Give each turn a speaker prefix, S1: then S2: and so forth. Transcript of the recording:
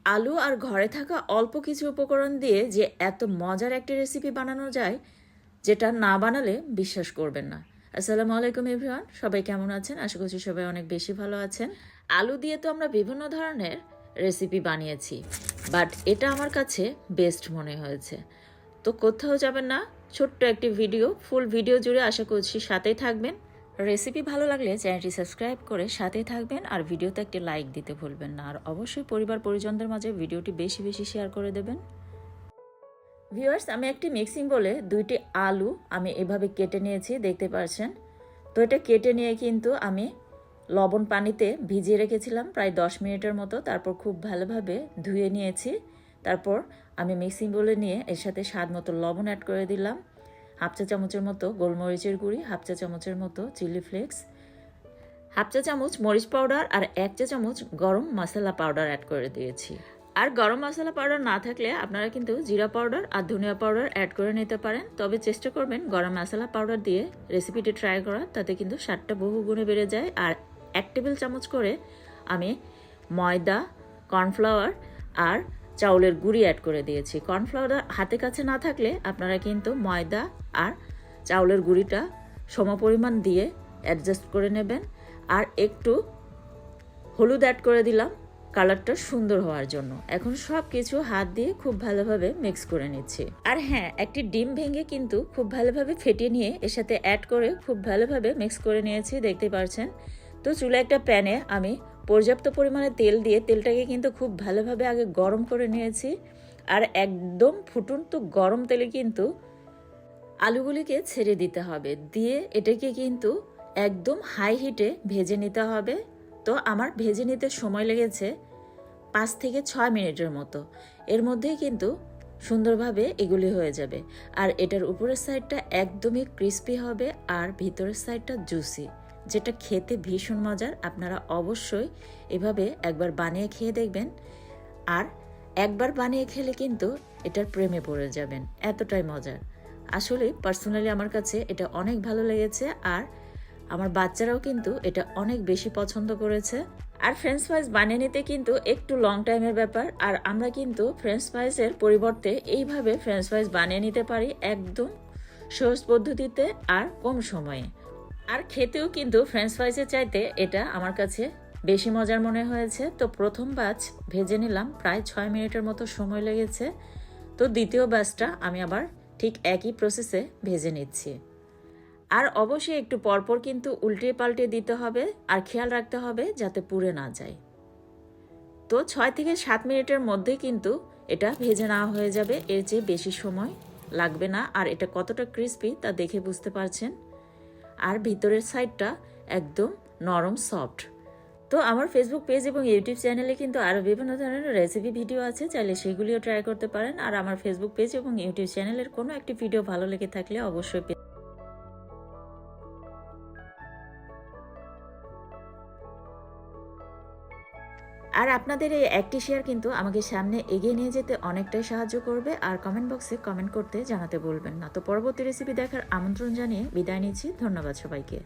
S1: আলু আর ঘরে থাকা অল্প কিছু উপকরণ দিয়ে যে এত মজার একটি রেসিপি বানানো যায়, যেটা না বানালে বিশ্বাস করবেন না। আসসালামু আলাইকুম এভরিওয়ান, সবাই কেমন আছেন? আশা করছি সবাই অনেক বেশি ভালো আছেন। আলু দিয়ে তো আমরা বিভিন্ন ধরনের রেসিপি বানিয়েছি, বাট এটা আমার কাছে বেস্ট মনে হয়েছে। তো কোথাও যাবেন না, ছোট্ট একটি ভিডিও, ফুল ভিডিও জুড়ে আশা করছি সাথেই থাকবেন। রেসিপি ভালো লাগলে চ্যানেলটি সাবস্ক্রাইব করে সাথেই থাকবেন, আর ভিডিওতে একটি লাইক দিতে ভুলবেন না। আর অবশ্যই পরিবার পরিজনদের মাঝে ভিডিওটি বেশি বেশি শেয়ার করে দেবেন। ভিউয়ার্স, আমি একটি মিক্সিং বলে 2টি আলু আমি এভাবে কেটে নিয়েছি, দেখতে পাচ্ছেন। তো এটা কেটে নিয়ে কিন্তু আমি লবণ পানিতে ভিজিয়ে রেখেছিলাম প্রায় 10 মিনিটের মতো। তারপর খুব ভালোভাবে ধুয়ে নিয়েছি। তারপর আমি মিক্সিং বলে নিয়ে এর সাথে স্বাদ মতো লবণ অ্যাড করে দিলাম, হাফ চা চামচের মতো গোলমরিচের গুঁড়ি, হাফ চা চামচের মতো চিলি ফ্লেক্স, হাফ চা চামচ মরিচ পাউডার আর 1 চা চামচ গরম মশলা পাউডার অ্যাড করে দিয়েছি। আর গরম মশলা পাউডার না থাকলে আপনারা কিন্তু জিরা পাউডার আর ধনিয়া পাউডার অ্যাড করে নিতে পারেন। তবে চেষ্টা করবেন গরম মশলা পাউডার দিয়ে রেসিপিটি ট্রাই করার, তাতে কিন্তু স্বাদটা বহু গুণে বেড়ে যায়। আর 1 টেবিল চামচ করে আমি ময়দা, কর্নফ্লাওয়ার আর চাউলের গুঁড়ি অ্যাড করে দিয়েছি। কর্নফ্লাওয়ার হাতে কাছে না থাকলে আপনারা কিন্তু ময়দা আর চাউলের গুঁড়িটা সমপরিমাণ দিয়ে অ্যাডজাস্ট করে নেবেন। আর একটু হলুদ অ্যাড করে দিলাম কালারটা সুন্দর হওয়ার জন্য। এখন সব কিছু হাত দিয়ে খুব ভালোভাবে মিক্স করে নিচ্ছি। আর হ্যাঁ, একটি ডিম ভেঙে কিন্তু খুব ভালোভাবে ফেটিয়ে নিয়ে এর সাথে অ্যাড করে খুব ভালোভাবে মিক্স করে নিয়েছি, দেখতে পাচ্ছেন। তো চুলা একটা প্যানে আমি পর্যাপ্ত পরিমাণে তেল দিয়ে তেলটাকে কিন্তু খুব ভালোভাবে আগে গরম করে নিয়েছি। আর একদম ফুটন্ত গরম তেলে কিন্তু আলুগুলিকে ছেড়ে দিতে হবে, দিয়ে এটাকে কিন্তু একদম হাই হিটে ভেজে নিতে হবে। তো আমার ভেজে নিতে সময় লেগেছে 5 থেকে 6 মিনিটের মতো। এর মধ্যেই কিন্তু সুন্দরভাবে এগুলি হয়ে যাবে। আর এটার উপরের সাইডটা একদমই ক্রিস্পি হবে আর ভিতরের সাইডটা জুসি, যেটা খেতে ভীষণ মজার। আপনারা অবশ্যই এভাবে একবার বানিয়ে খেয়ে দেখবেন। আর একবার বানিয়ে খেলে কিন্তু এটার প্রেমে পড়ে যাবেন, এতটাই মজার। আসলে পার্সোনালি আমার কাছে এটা অনেক ভালো লেগেছে, আর আমার বাচ্চারাও কিন্তু এটা অনেক বেশি পছন্দ করেছে। আর ফ্রেঞ্চ ফ্রাইজ বানিয়ে নিতে কিন্তু একটু লং টাইমের ব্যাপার। আর আমরা কিন্তু ফ্রেঞ্চ ফ্রাইজের পরিবর্তে এইভাবে ফ্রেঞ্চ ফ্রাইজ বানিয়ে নিতে পারি একদম সহজ পদ্ধতিতে আর কম সময়ে। আর খেতেও কিন্তু ফ্রেঞ্চ ফ্রাইজের চাইতে এটা আমার কাছে বেশি মজার মনে হয়েছে। তো প্রথম ব্যাচ ভেজে নিলাম, প্রায় 6 মিনিটের মতো সময় লেগেছে। তো দ্বিতীয় ব্যাচটা আমি আবার ঠিক একই প্রসেসে ভেজে নিচ্ছি। আর অবশ্যই একটু পরপর কিন্তু উল্টে পাল্টে দিতে হবে, আর খেয়াল রাখতে হবে যাতে পুড়ে না যায়। তো 6 থেকে 7 মিনিটের মধ্যে কিন্তু এটা ভেজে নেওয়া হয়ে যাবে, এর চেয়ে বেশি সময় লাগবে না। আর এটা কতটা ক্রিস্পি তা দেখে বুঝতে পারছেন। আর ভিতরের সাইডটা একদম নরম সফট। তো আমার ফেসবুক পেজ এবং ইউটিউব চ্যানেলে কিন্তু আরও বিভিন্ন ধরনের রেসিপি ভিডিও আছে, চাইলে সেগুলিও ট্রাই করতে পারেন। আর আমার ফেসবুক পেজ এবং ইউটিউব চ্যানেলের কোনো একটি ভিডিও ভালো লেগে থাকলে অবশ্যই আর আপনাদের এই একটি শেয়ার কিন্তু আমাকে সামনে এগিয়ে নিয়ে যেতে অনেকটাই সাহায্য করবে। আর কমেন্ট বক্সে কমেন্ট করতে জানাতে বলবেন না। তো পরবর্তী রেসিপি দেখার আমন্ত্রণ জানিয়ে বিদায় নিচ্ছি। ধন্যবাদ সবাইকে।